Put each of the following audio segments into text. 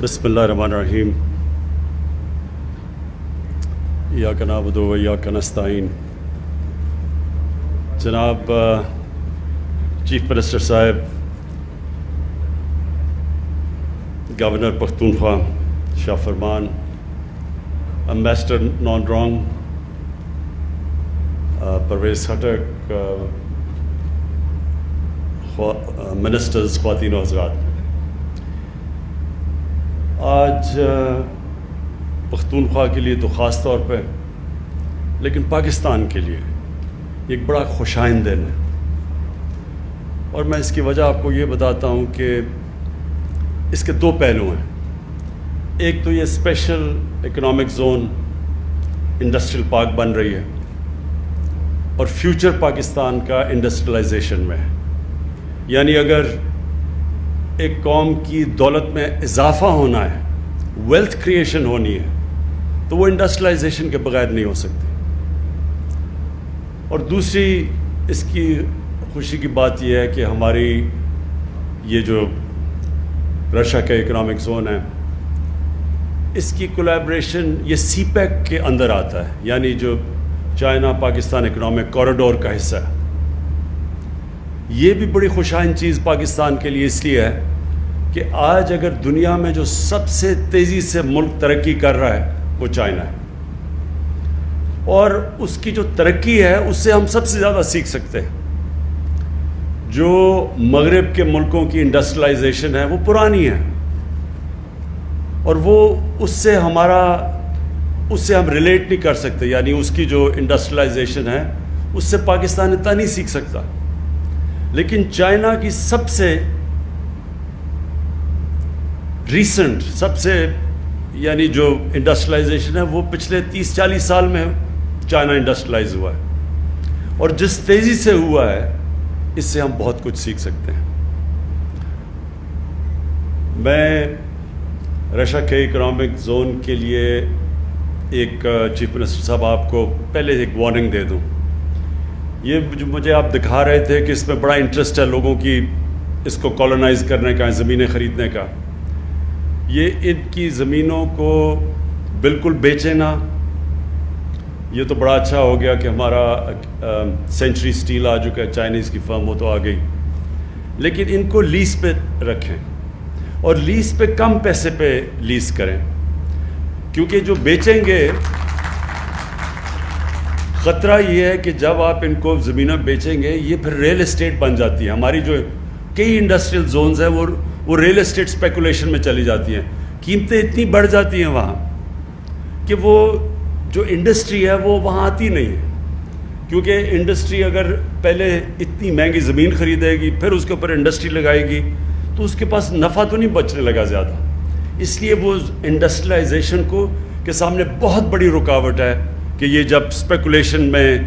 بسم اللہ الرحمن الرحیم ایاک نعبد و ایاک نستعین. جناب چیف منسٹر صاحب, گورنر پختونخوا شاہ فرمان, امبیسڈر نان رانگ پرویز خٹک, منسٹرز, خواتین و حضرات, آج پختونخوا کے لیے تو خاص طور پہ, لیکن پاکستان کے لیے ایک بڑا خوشائند دن ہے. اور میں اس کی وجہ آپ کو یہ بتاتا ہوں کہ اس کے دو پہلو ہیں. ایک تو یہ special economic zone industrial park بن رہی ہے, اور فیوچر پاکستان کا انڈسٹریلائزیشن میں ہے. یعنی اگر ایک قوم کی دولت میں اضافہ ہونا ہے, ویلتھ کریشن ہونی ہے, تو وہ انڈسٹریلائزیشن کے بغیر نہیں ہو سکتی. اور دوسری اس کی خوشی کی بات یہ ہے کہ ہماری یہ جو رشیا کا اکنامک زون ہے, اس کی کولیبریشن یہ سی پیک کے اندر آتا ہے, یعنی جو چائنا پاکستان اکنامک کوریڈور کا حصہ ہے. یہ بھی بڑی خوشائند چیز پاکستان کے لیے اس لیے ہے کہ آج اگر دنیا میں جو سب سے تیزی سے ملک ترقی کر رہا ہے وہ چائنا ہے, اور اس کی جو ترقی ہے اس سے ہم سب سے زیادہ سیکھ سکتے ہیں. جو مغرب کے ملکوں کی انڈسٹریلائزیشن ہے وہ پرانی ہے, اور وہ اس سے ہم ریلیٹ نہیں کر سکتے. یعنی اس کی جو انڈسٹریلائزیشن ہے اس سے پاکستان اتنا نہیں سیکھ سکتا. لیکن چائنا کی سب سے ریسنٹ, سب سے یعنی جو انڈسٹریلائزیشن ہے وہ پچھلے 30-40 سال میں چائنا انڈسٹریلائز ہوا ہے, اور جس تیزی سے ہوا ہے اس سے ہم بہت کچھ سیکھ سکتے ہیں. میں رشیا کے اکنامک زون کے لیے ایک چیف منسٹر صاحب آپ کو پہلے ایک وارننگ دے دوں. یہ جو مجھے آپ دکھا رہے تھے کہ اس میں بڑا انٹرسٹ ہے لوگوں کی, اس کو کالونائز کرنے کا, زمینیں خریدنے کا. یہ ان کی زمینوں کو بالکل بیچے نا. یہ تو بڑا اچھا ہو گیا کہ ہمارا سینچری اسٹیل آ چکا ہے, چائنیز کی فرم, وہ تو آ گئی. لیکن ان کو لیز پہ رکھیں, اور لیز پہ کم پیسے پہ لیز کریں, کیونکہ جو بیچیں گے, خطرہ یہ ہے کہ جب آپ ان کو زمینیں بیچیں گے یہ پھر ریل اسٹیٹ بن جاتی ہے. ہماری جو کئی انڈسٹریل زونز ہیں وہ ریل اسٹیٹ اسپیکولیشن میں چلی جاتی ہیں. قیمتیں اتنی بڑھ جاتی ہیں وہاں کہ وہ جو انڈسٹری ہے وہ وہاں آتی نہیں ہے. کیونکہ انڈسٹری اگر پہلے اتنی مہنگی زمین خریدے گی, پھر اس کے اوپر انڈسٹری لگائے گی, تو اس کے پاس نفع تو نہیں بچنے لگا زیادہ. اس لیے وہ انڈسٹریلائزیشن کے سامنے بہت بڑی رکاوٹ ہے کہ یہ جب اسپیکولیشن میں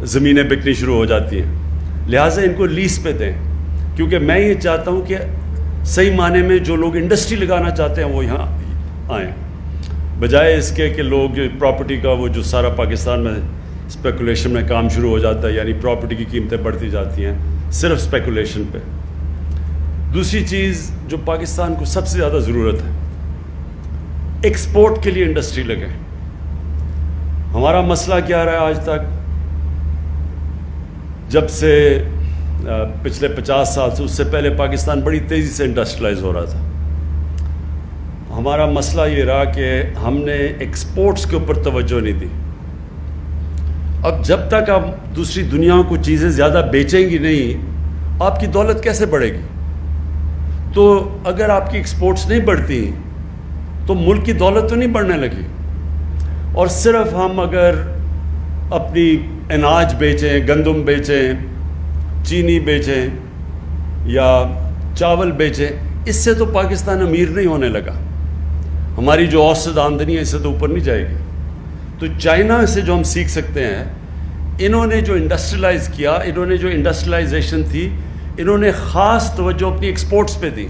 زمینیں بکنی شروع ہو جاتی ہیں. لہٰذا ان کو لیز پہ دیں, کیونکہ میں یہ چاہتا ہوں کہ صحیح معنی میں جو لوگ انڈسٹری لگانا چاہتے ہیں وہ یہاں آئیں, بجائے اس کے کہ لوگ پراپرٹی کا وہ جو سارا پاکستان میں اسپیکولیشن میں کام شروع ہو جاتا ہے, یعنی پراپرٹی کی قیمتیں بڑھتی جاتی ہیں صرف اسپیکولیشن پہ. دوسری چیز جو پاکستان کو سب سے زیادہ ضرورت ہے, ایکسپورٹ کے لیے انڈسٹری لگے. ہمارا مسئلہ کیا رہا ہے آج تک, جب سے پچھلے 50 سال سے, اس سے پہلے پاکستان بڑی تیزی سے انڈسٹریلائز ہو رہا تھا. ہمارا مسئلہ یہ رہا کہ ہم نے ایکسپورٹس کے اوپر توجہ نہیں دی. اب جب تک آپ دوسری دنیا کو چیزیں زیادہ بیچیں گی نہیں, آپ کی دولت کیسے بڑھے گی؟ تو اگر آپ کی ایکسپورٹس نہیں بڑھتی تو ملک کی دولت تو نہیں بڑھنے لگی. اور صرف ہم اگر اپنی اناج بیچیں, گندم بیچیں, چینی بیچیں یا چاول بیچیں, اس سے تو پاکستان امیر نہیں ہونے لگا. ہماری جو اوسط آمدنی ہے اس سے تو اوپر نہیں جائے گی. تو چائنا سے جو ہم سیکھ سکتے ہیں, انہوں نے جو انڈسٹریلائز کیا, انہوں نے جو انڈسٹریلائزیشن تھی, انہوں نے خاص توجہ اپنی ایکسپورٹس پہ دی.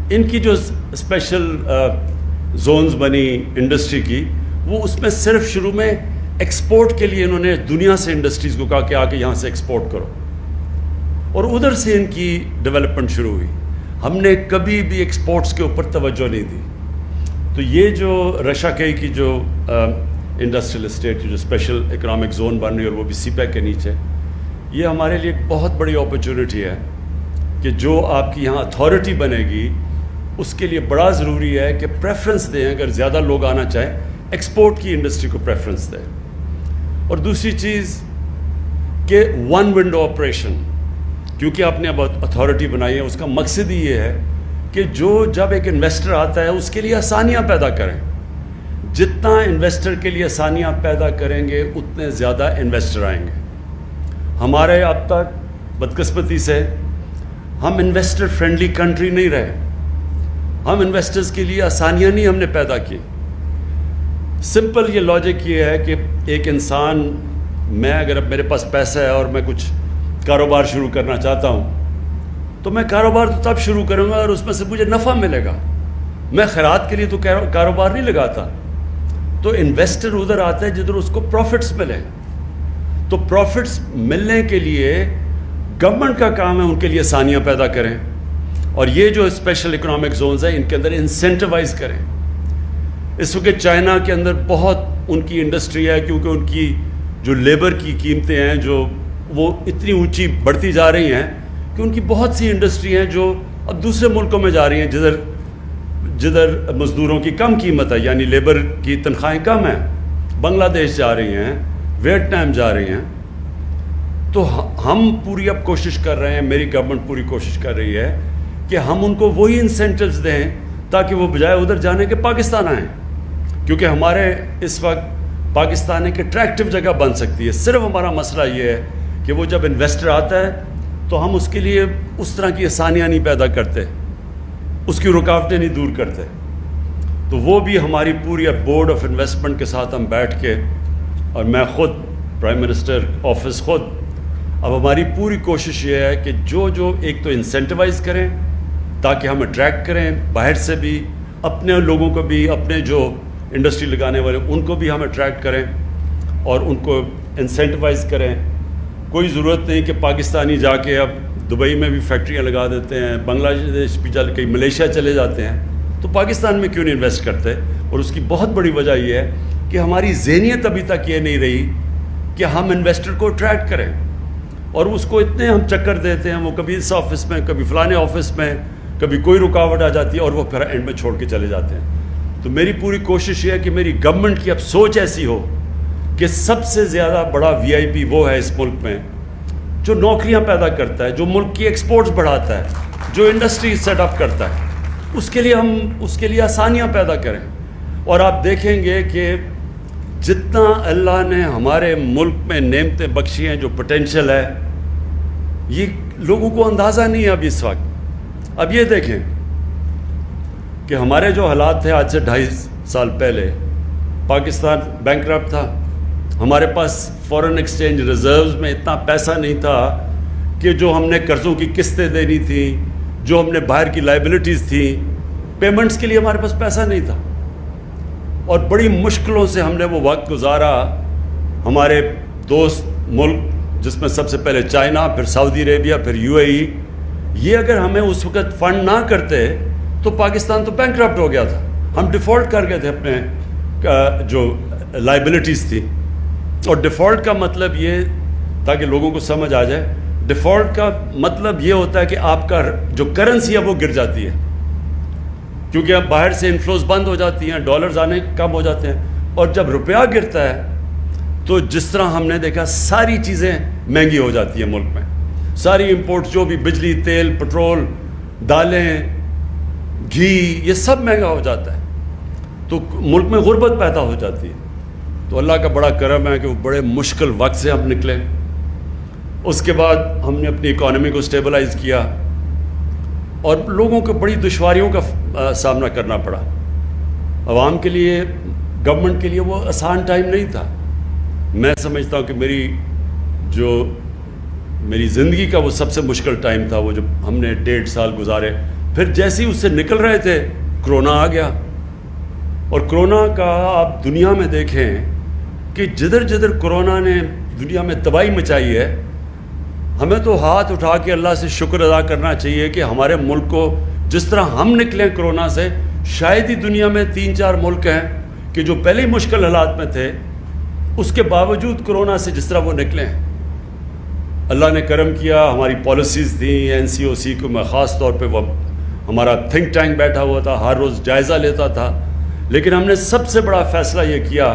ان کی جو اسپیشل زونز بنی انڈسٹری کی, وہ اس میں صرف شروع میں ایکسپورٹ کے لیے انہوں نے دنیا سے انڈسٹریز کو کہا کہ آ کے یہاں سے ایکسپورٹ کرو, اور ادھر سے ان کی ڈیولپمنٹ شروع ہوئی. ہم نے کبھی بھی ایکسپورٹس کے اوپر توجہ نہیں دی. تو یہ جو رشا کئی کی جو انڈسٹریل اسٹیٹ جو اسپیشل اکنامک زون بن رہی ہے اور وہ بھی سی پیک کے نیچے، یہ ہمارے لیے ایک بہت بڑی اپرچونٹی ہے کہ جو آپ کی یہاں اتھارٹی بنے گی اس کے لیے بڑا ضروری ہے کہ پریفرنس دیں، اگر زیادہ لوگ آنا چاہیں ایکسپورٹ کی انڈسٹری کو پریفرنس دیں. اور دوسری چیز کہ ون ونڈو آپریشن، کیونکہ آپ نے اب اتھارٹی بنائی ہے، اس کا مقصد ہی یہ ہے کہ جب ایک انویسٹر آتا ہے اس کے لیے آسانیاں پیدا کریں. جتنا انویسٹر کے لیے آسانیاں پیدا کریں گے اتنے زیادہ انویسٹر آئیں گے. ہمارے اب تک بدقسمتی سے ہم انویسٹر فرینڈلی کنٹری نہیں رہے. ہم انویسٹرز کے لیے آسانیاں نہیں ہم نے پیدا کی. سمپل یہ لاجک یہ ہے کہ ایک انسان، میں اگر اب میرے پاس پیسہ ہے اور میں کچھ کاروبار شروع کرنا چاہتا ہوں تو میں کاروبار تو تب شروع کروں گا اور اس میں سے مجھے نفع ملے گا. میں خیرات کے لیے تو کاروبار نہیں لگاتا. تو انویسٹر ادھر آتا ہے جدھر اس کو پروفٹس ملیں. تو پروفٹس ملنے کے لیے گورنمنٹ کا کام ہے ان کے لیے آسانیاں پیدا کریں، اور یہ جو اسپیشل اکنامک زونز ہیں ان کے اندر انسینٹیوائز کریں. اس وقت چائنا کے اندر بہت ان کی انڈسٹری ہے، کیونکہ ان کی جو لیبر کی قیمتیں ہیں جو وہ اتنی اونچی بڑھتی جا رہی ہیں کہ ان کی بہت سی انڈسٹری ہیں جو اب دوسرے ملکوں میں جا رہی ہیں جدھر مزدوروں کی کم قیمت ہے، یعنی لیبر کی تنخواہیں کم ہیں. بنگلہ دیش جا رہی ہیں، ویتنام جا رہی ہیں. تو ہم پوری اب کوشش کر رہے ہیں، میری گورنمنٹ پوری کوشش کر رہی ہے کہ ہم ان کو وہی انسینٹیوز دیں تاکہ وہ بجائے ادھر جانے کے پاکستان آئیں. کیونکہ ہمارے اس وقت پاکستان ایک اٹریکٹیو جگہ بن سکتی ہے. صرف ہمارا مسئلہ یہ ہے کہ وہ جب انویسٹر آتا ہے تو ہم اس کے لیے اس طرح کی آسانیاں نہیں پیدا کرتے، اس کی رکاوٹیں نہیں دور کرتے. تو وہ بھی ہماری پوری اب بورڈ آف انویسٹمنٹ کے ساتھ ہم بیٹھ کے، اور میں خود پرائم منسٹر آفس خود، اب ہماری پوری کوشش یہ ہے کہ جو ایک تو انسینٹیوائز کریں تاکہ ہم اٹریکٹ کریں باہر سے بھی، اپنے لوگوں کو بھی، اپنے جو انڈسٹری لگانے والے ان کو بھی ہم اٹریکٹ کریں اور ان کو انسینٹیوائز کریں. کوئی ضرورت نہیں کہ پاکستانی جا کے اب دبئی میں بھی فیکٹریاں لگا دیتے ہیں، بنگلہ دیش بھی جا کے ملیشیا چلے جاتے ہیں. تو پاکستان میں کیوں نہیں انویسٹ کرتے؟ اور اس کی بہت بڑی وجہ یہ ہے کہ ہماری ذہنیت ابھی تک یہ نہیں رہی کہ ہم انویسٹر کو اٹریکٹ کریں، اور اس کو اتنے ہم چکر دیتے ہیں، وہ کبھی اس آفس میں، کبھی فلانے آفس میں، کبھی کوئی رکاوٹ آ جاتی ہے اور وہ پھر اینڈ میں چھوڑ کے چلے جاتے ہیں. تو میری پوری کوشش یہ ہے کہ میری گورنمنٹ کی اب سوچ ایسی ہو کہ سب سے زیادہ بڑا وی آئی پی وہ ہے اس ملک میں جو نوکریاں پیدا کرتا ہے، جو ملک کی ایکسپورٹس بڑھاتا ہے، جو انڈسٹری سیٹ اپ کرتا ہے. اس کے لیے ہم اس کے لیے آسانیاں پیدا کریں. اور آپ دیکھیں گے کہ جتنا اللہ نے ہمارے ملک میں نعمتیں بخشی ہیں، جو پوٹینشیل ہے، یہ لوگوں کو اندازہ نہیں ہے اب اس وقت. اب یہ دیکھیں کہ ہمارے جو حالات تھے آج سے 2.5 سال پہلے، پاکستان بینکرپٹ تھا. ہمارے پاس فورن ایکسچینج ریزروز میں اتنا پیسہ نہیں تھا کہ جو ہم نے قرضوں کی قسطیں دینی تھیں، جو ہم نے باہر کی لائبلٹیز تھیں، پیمنٹس کے لیے ہمارے پاس پیسہ نہیں تھا. اور بڑی مشکلوں سے ہم نے وہ وقت گزارا. ہمارے دوست ملک جس میں سب سے پہلے چائنا، پھر سعودی عربیہ، پھر یو اے ای، یہ اگر ہمیں اس وقت فنڈ نہ کرتے تو پاکستان تو بینکرپٹ ہو گیا تھا. ہم ڈیفالٹ کر گئے تھے اپنے جو لائبلٹیز تھی. اور ڈیفالٹ کا مطلب یہ، تاکہ لوگوں کو سمجھ آ جائے، ڈیفالٹ کا مطلب یہ ہوتا ہے کہ آپ کا جو کرنسی ہے وہ گر جاتی ہے، کیونکہ اب باہر سے انفلوز بند ہو جاتی ہیں، ڈالرز آنے کم ہو جاتے ہیں. اور جب روپیہ گرتا ہے تو جس طرح ہم نے دیکھا ساری چیزیں مہنگی ہو جاتی ہیں ملک میں. ساری امپورٹس، جو بھی بجلی، تیل، پٹرول، دالیں، گھی، یہ سب مہنگا ہو جاتا ہے. تو ملک میں غربت پیدا ہو جاتی ہے. تو اللہ کا بڑا کرم ہے کہ وہ بڑے مشکل وقت سے ہم نکلے. اس کے بعد ہم نے اپنی اکانومی کو اسٹیبلائز کیا اور لوگوں کو بڑی دشواریوں کا سامنا کرنا پڑا. عوام کے لیے، گورنمنٹ کے لیے وہ آسان ٹائم نہیں تھا. میں سمجھتا ہوں کہ میری زندگی کا وہ سب سے مشکل ٹائم تھا، وہ جب ہم نے 1.5 سال گزارے. پھر جیسے ہی اس سے نکل رہے تھے کرونا آ گیا. اور کرونا کا آپ دنیا میں دیکھیں کہ جدھر کرونا نے دنیا میں تباہی مچائی ہے، ہمیں تو ہاتھ اٹھا کے اللہ سے شکر ادا کرنا چاہیے کہ ہمارے ملک کو جس طرح ہم نکلیں کرونا سے، شاید ہی دنیا میں 3-4 ملک ہیں کہ جو پہلے ہی مشکل حالات میں تھے، اس کے باوجود کرونا سے جس طرح وہ نکلے ہیں، اللہ نے کرم کیا. ہماری پالیسیز تھیں NCOC کو، میں خاص طور پہ وہ ہمارا تھنک ٹینک بیٹھا ہوا تھا، ہر روز جائزہ لیتا تھا. لیکن ہم نے سب سے بڑا فیصلہ یہ کیا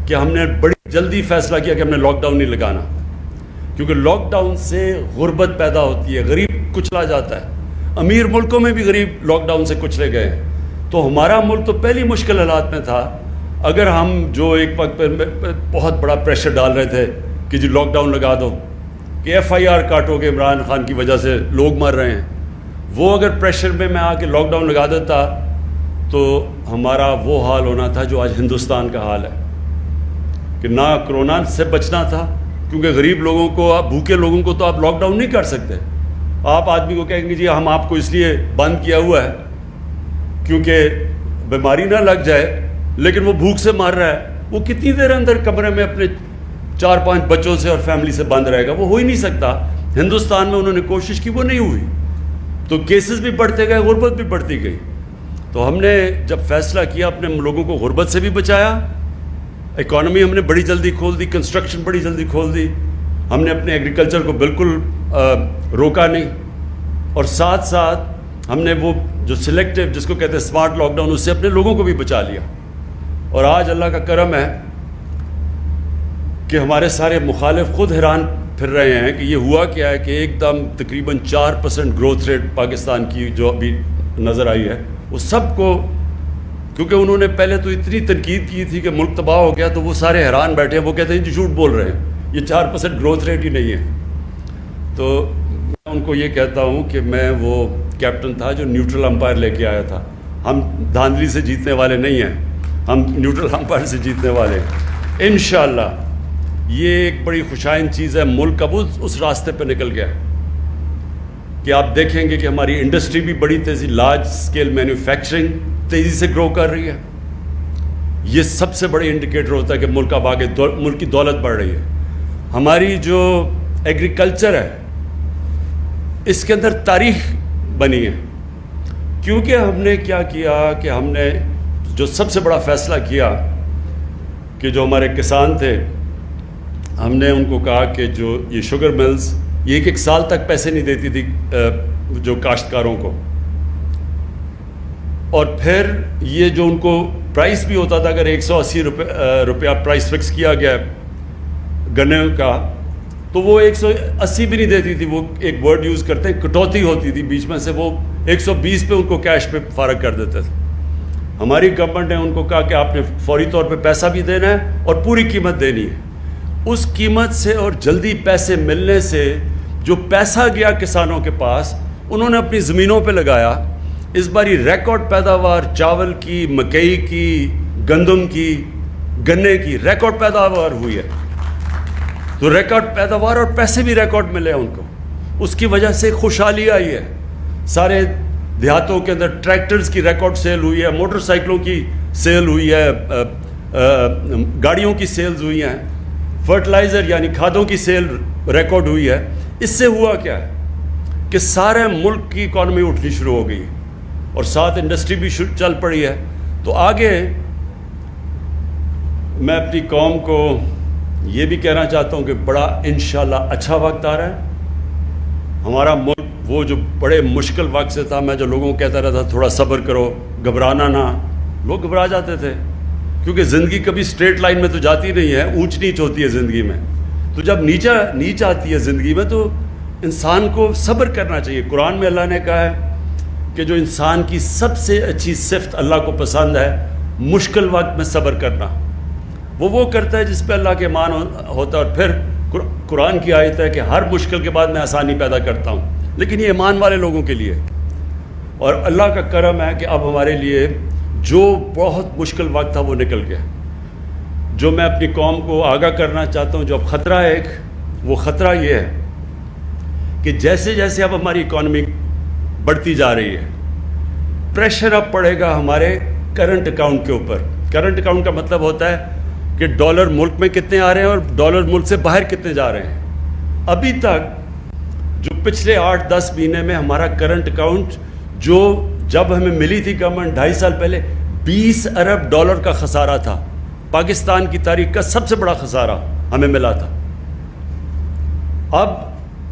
کہ ہم نے بڑی جلدی فیصلہ کیا کہ ہم نے لاک ڈاؤن نہیں لگانا، کیونکہ لاک ڈاؤن سے غربت پیدا ہوتی ہے، غریب کچلا جاتا ہے. امیر ملکوں میں بھی غریب لاک ڈاؤن سے کچلے گئے ہیں. تو ہمارا ملک تو پہلی مشکل حالات میں تھا. اگر ہم جو ایک وقت پہ بہت بڑا پریشر ڈال رہے تھے کہ جی لاک ڈاؤن لگا دو، کہ FIR کاٹو گے عمران خان کی وجہ سے لوگ مر رہے ہیں، وہ اگر پریشر میں آ کے لاک ڈاؤن لگا دیتا تو ہمارا وہ حال ہونا تھا جو آج ہندوستان کا حال ہے، کہ نہ کرونا سے بچنا تھا، کیونکہ غریب لوگوں کو، آپ بھوکے لوگوں کو تو آپ لاک ڈاؤن نہیں کر سکتے. آپ آدمی کو کہیں گے جی ہم آپ کو اس لیے بند کیا ہوا ہے کیونکہ بیماری نہ لگ جائے، لیکن وہ بھوک سے مر رہا ہے، وہ کتنی دیر اندر کمرے میں اپنے 4-5 بچوں سے اور فیملی سے بند رہے گا؟ وہ ہو ہی نہیں سکتا. ہندوستان میں انہوں نے کوشش کی، وہ نہیں ہوئی، تو کیسز بھی بڑھتے گئے، غربت بھی بڑھتی گئی. تو ہم نے جب فیصلہ کیا، اپنے لوگوں کو غربت سے بھی بچایا، اکانومی ہم نے بڑی جلدی کھول دی، کنسٹرکشن بڑی جلدی کھول دی، ہم نے اپنے ایگریکلچر کو بالکل روکا نہیں، اور ساتھ ساتھ ہم نے وہ جو سلیکٹیو جس کو کہتے ہیں اسمارٹ لاک ڈاؤن، اس سے اپنے لوگوں کو بھی بچا لیا. اور آج اللہ کا کرم ہے کہ ہمارے سارے مخالف خود حیران پھر رہے ہیں کہ یہ ہوا کیا ہے کہ ایک دم تقریباً 4% گروتھ ریٹ پاکستان کی جو ابھی نظر آئی ہے، وہ سب کو، کیونکہ انہوں نے پہلے تو اتنی تنقید کی تھی کہ ملک تباہ ہو گیا، تو وہ سارے حیران بیٹھے ہیں. وہ کہتے ہیں جی جھوٹ بول رہے ہیں، یہ 4% گروتھ ریٹ ہی نہیں ہے. تو میں ان کو یہ کہتا ہوں کہ میں وہ کیپٹن تھا جو نیوٹرل امپائر لے کے آیا تھا. ہم دھاندلی سے جیتنے والے نہیں ہیں، ہم نیوٹرل امپائر سے جیتنے والے ہیں انشاءاللہ. یہ ایک بڑی خوشائن چیز ہے. ملک اب اس راستے پہ نکل گیا کہ آپ دیکھیں گے کہ ہماری انڈسٹری بھی بڑی تیزی، لارج سکیل مینوفیکچرنگ تیزی سے گرو کر رہی ہے. یہ سب سے بڑی انڈیکیٹر ہوتا ہے کہ ملک اب آگے، ملک کی دولت بڑھ رہی ہے. ہماری جو ایگریکلچر ہے اس کے اندر تاریخ بنی ہے، کیونکہ ہم نے کیا کیا کہ ہم نے جو سب سے بڑا فیصلہ کیا کہ جو ہمارے کسان تھے، ہم نے ان کو کہا کہ جو یہ شوگر ملز یہ ایک سال تک پیسے نہیں دیتی تھی جو کاشتکاروں کو، اور پھر یہ جو ان کو پرائس بھی ہوتا تھا، اگر 180 روپیہ پرائس فکس کیا گیا گنے کا، تو وہ 180 بھی نہیں دیتی تھی. وہ ایک ورڈ یوز کرتے ہیں کٹوتی ہوتی تھی بیچ میں سے، وہ 120 پہ ان کو کیش پہ فارغ کر دیتے تھے. ہماری گورنمنٹ نے ان کو کہا کہ آپ نے فوری طور پہ پیسہ بھی دینا ہے اور پوری قیمت دینی ہے. اس قیمت سے اور جلدی پیسے ملنے سے جو پیسہ گیا کسانوں کے پاس، انہوں نے اپنی زمینوں پہ لگایا. اس باری ریکارڈ پیداوار چاول کی، مکئی کی، گندم کی، گنے کی ریکارڈ پیداوار ہوئی ہے. تو ریکارڈ پیداوار اور پیسے بھی ریکارڈ ملے ہیں ان کو. اس کی وجہ سے خوشحالی آئی ہے. سارے دیہاتوں کے اندر ٹریکٹرز کی ریکارڈ سیل ہوئی ہے، موٹر سائیکلوں کی سیل ہوئی ہے، گاڑیوں کی سیلز ہوئی ہیں، فرٹیلائزر یعنی کھادوں کی سیل ریکارڈ ہوئی ہے. اس سے ہوا کیا ہے کہ سارے ملک کی اکانومی اٹھنی شروع ہو گئی اور ساتھ انڈسٹری بھی چل پڑی ہے. تو آگے میں اپنی قوم کو یہ بھی کہنا چاہتا ہوں کہ بڑا انشاءاللہ اچھا وقت آ رہا ہے. ہمارا ملک وہ جو بڑے مشکل وقت سے تھا، میں جو لوگوں کو کہتا رہتا تھوڑا صبر کرو، گھبرانا نہ، لوگ گھبرا جاتے تھے کیونکہ زندگی کبھی اسٹریٹ لائن میں تو جاتی نہیں ہے، اونچ نیچ ہوتی ہے زندگی میں. تو جب نیچ آتی ہے زندگی میں تو انسان کو صبر کرنا چاہیے. قرآن میں اللہ نے کہا ہے کہ جو انسان کی سب سے اچھی صفت اللہ کو پسند ہے مشکل وقت میں صبر کرنا. وہ کرتا ہے جس پہ اللہ کے ایمان ہوتا ہے. اور پھر قرآن کی آیت ہے کہ ہر مشکل کے بعد میں آسانی پیدا کرتا ہوں، لیکن یہ ایمان والے لوگوں کے لیے. اور اللہ کا کرم ہے کہ اب ہمارے لیے جو بہت مشکل وقت تھا وہ نکل گیا. جو میں اپنی قوم کو آگاہ کرنا چاہتا ہوں، جو اب خطرہ ہے ایک، وہ خطرہ یہ ہے کہ جیسے جیسے اب ہماری اکانومی بڑھتی جا رہی ہے، پریشر اب پڑے گا ہمارے کرنٹ اکاؤنٹ کے اوپر. کرنٹ اکاؤنٹ کا مطلب ہوتا ہے کہ ڈالر ملک میں کتنے آ رہے ہیں اور ڈالر ملک سے باہر کتنے جا رہے ہیں. ابھی تک جو پچھلے 8-10 مہینے میں ہمارا کرنٹ اکاؤنٹ جو جب ہمیں ملی تھی گورنمنٹ 2.5 سال پہلے $20 ارب کا خسارہ تھا. پاکستان کی تاریخ کا سب سے بڑا خسارہ ہمیں ملا تھا. اب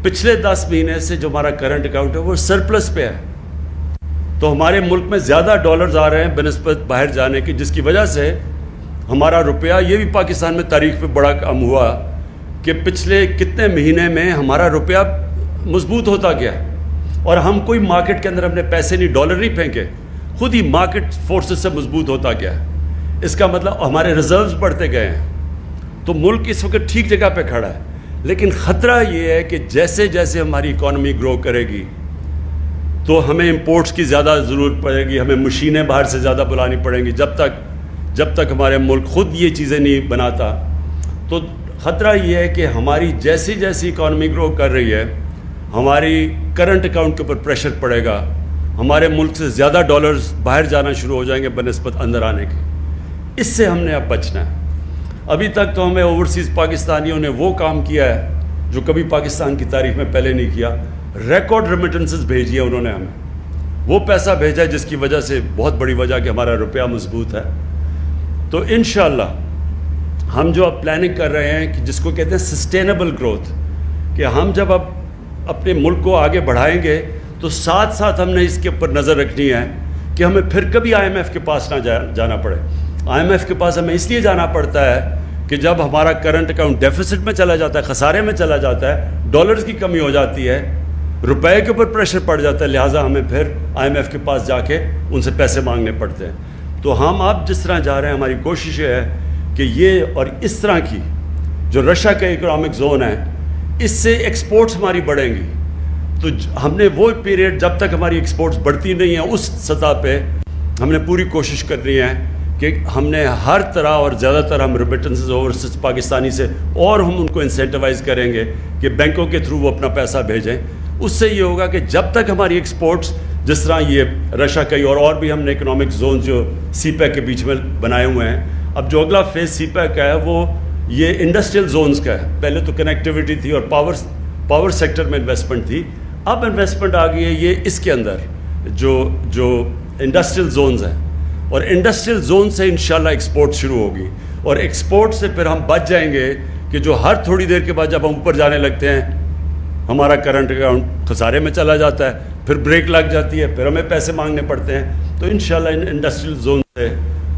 پچھلے 10 مہینے سے جو ہمارا کرنٹ اکاؤنٹ ہے وہ سرپلس پہ ہے. تو ہمارے ملک میں زیادہ ڈالرز آ رہے ہیں بنسبت باہر جانے کی, جس کی وجہ سے ہمارا روپیہ, یہ بھی پاکستان میں تاریخ پہ بڑا کم ہوا کہ پچھلے کتنے مہینے میں ہمارا روپیہ مضبوط ہوتا گیا. اور ہم کوئی مارکیٹ کے اندر اپنے پیسے نہیں, ڈالر نہیں پھینکے, خود ہی مارکیٹ فورسز سے مضبوط ہوتا گیا. اس کا مطلب ہمارے ریزروز بڑھتے گئے ہیں. تو ملک اس وقت ٹھیک جگہ پہ کھڑا ہے. لیکن خطرہ یہ ہے کہ جیسے جیسے ہماری اکانومی گرو کرے گی تو ہمیں امپورٹس کی زیادہ ضرورت پڑے گی, ہمیں مشینیں باہر سے زیادہ بلانی پڑیں گی. جب تک ہمارے ملک خود یہ چیزیں نہیں بناتا, تو خطرہ یہ ہے کہ ہماری جیسی جیسی اکانومی گرو کر رہی ہے ہماری کرنٹ اکاؤنٹ کے اوپر پریشر پڑے گا. ہمارے ملک سے زیادہ ڈالرز باہر جانا شروع ہو جائیں گے بنسبت اندر آنے کے. اس سے ہم نے اب بچنا ہے. ابھی تک تو ہمیں اوورسیز پاکستانیوں نے وہ کام کیا ہے جو کبھی پاکستان کی تاریخ میں پہلے نہیں کیا. ریکارڈ ریمیٹنسز بھیجی ہیں انہوں نے ہمیں, وہ پیسہ بھیجا ہے جس کی وجہ سے بہت بڑی وجہ کہ ہمارا روپیہ مضبوط ہے. تو انشاءاللہ ہم جو اب پلاننگ کر رہے ہیں کہ جس کو کہتے ہیں سسٹینیبل گروتھ, کہ ہم جب اب اپنے ملک کو آگے بڑھائیں گے تو ساتھ ساتھ ہم نے اس کے اوپر نظر رکھنی ہے کہ ہمیں پھر کبھی IMF کے پاس نہ جانا پڑے. IMF کے پاس ہمیں اس لیے جانا پڑتا ہے کہ جب ہمارا کرنٹ اکاؤنٹ ڈیفیسٹ میں چلا جاتا ہے, خسارے میں چلا جاتا ہے, ڈالرز کی کمی ہو جاتی ہے, روپے کے اوپر پریشر پڑ جاتا ہے, لہٰذا ہمیں پھر IMF کے پاس جا کے ان سے پیسے مانگنے پڑتے ہیں. تو ہم اب جس طرح جا رہے ہیں, ہماری کوشش یہ ہے کہ یہ اور اس طرح کی جو رشیا کا اکنامک زون ہے, اس سے ایکسپورٹس ہماری بڑھیں گی. تو ہم نے وہ پیریڈ جب تک ہماری ایکسپورٹس بڑھتی نہیں ہیں اس سطح پہ ہم نے پوری کوشش کرنی ہے کہ ہم نے ہر طرح اور زیادہ تر ہم ریمیٹنسز اوورسیز پاکستانی سے, اور ہم ان کو انسینٹیوائز کریں گے کہ بینکوں کے تھرو وہ اپنا پیسہ بھیجیں. اس سے یہ ہوگا کہ جب تک ہماری ایکسپورٹس جس طرح یہ رشیا کا اور بھی ہم نے اکنامک زون جو سی پیک کے بیچ میں بنائے ہوئے ہیں, اب جو اگلا فیز سی پیک کا ہے وہ یہ انڈسٹریل زونز کا ہے. پہلے تو کنیکٹیوٹی تھی اور پاور سیکٹر میں انویسٹمنٹ تھی, اب انویسٹمنٹ آ گئی ہے یہ اس کے اندر جو انڈسٹریل زونز ہیں, اور انڈسٹریل زون سے انشاءاللہ ایکسپورٹ شروع ہوگی. اور ایکسپورٹ سے پھر ہم بچ جائیں گے کہ جو ہر تھوڑی دیر کے بعد جب ہم اوپر جانے لگتے ہیں ہمارا کرنٹ اکاؤنٹ خسارے میں چلا جاتا ہے, پھر بریک لگ جاتی ہے, پھر ہمیں پیسے مانگنے پڑتے ہیں. تو انشاءاللہ ان انڈسٹریل زون سے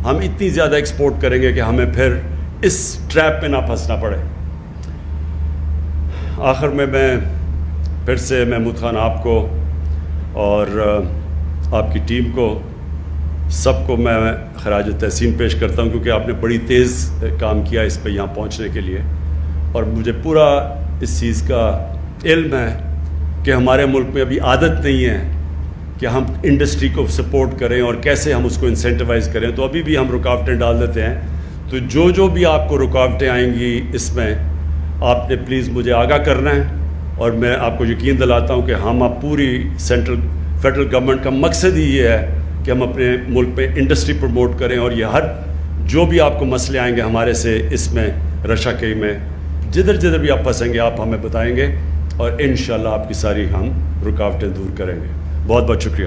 ہم اتنی زیادہ ایکسپورٹ کریں گے کہ ہمیں پھر اس ٹریپ میں نہ پھنسنا پڑے. آخر میں پھر سے محمود خان آپ کو اور آپ کی ٹیم کو سب کو میں خراج تحسین پیش کرتا ہوں, کیونکہ آپ نے بڑی تیز کام کیا اس پہ یہاں پہنچنے کے لیے. اور مجھے پورا اس چیز کا علم ہے کہ ہمارے ملک میں ابھی عادت نہیں ہے کہ ہم انڈسٹری کو سپورٹ کریں اور کیسے ہم اس کو انسینٹیوائز کریں. تو ابھی بھی ہم رکاوٹیں ڈال دیتے ہیں. تو جو بھی آپ کو رکاوٹیں آئیں گی اس میں آپ نے پلیز مجھے آگاہ کرنا ہے, اور میں آپ کو یقین دلاتا ہوں کہ ہم اب پوری فیڈرل گورنمنٹ کا مقصد ہی یہ ہے کہ ہم اپنے ملک پہ انڈسٹری پروموٹ کریں. اور یہ جو بھی آپ کو مسئلے آئیں گے ہمارے سے اس میں رشا کئی میں جدھر بھی آپ پھنسیں گے آپ ہمیں بتائیں گے, اور انشاءاللہ آپ کی ساری ہم رکاوٹیں دور کریں گے. بہت بہت شکریہ.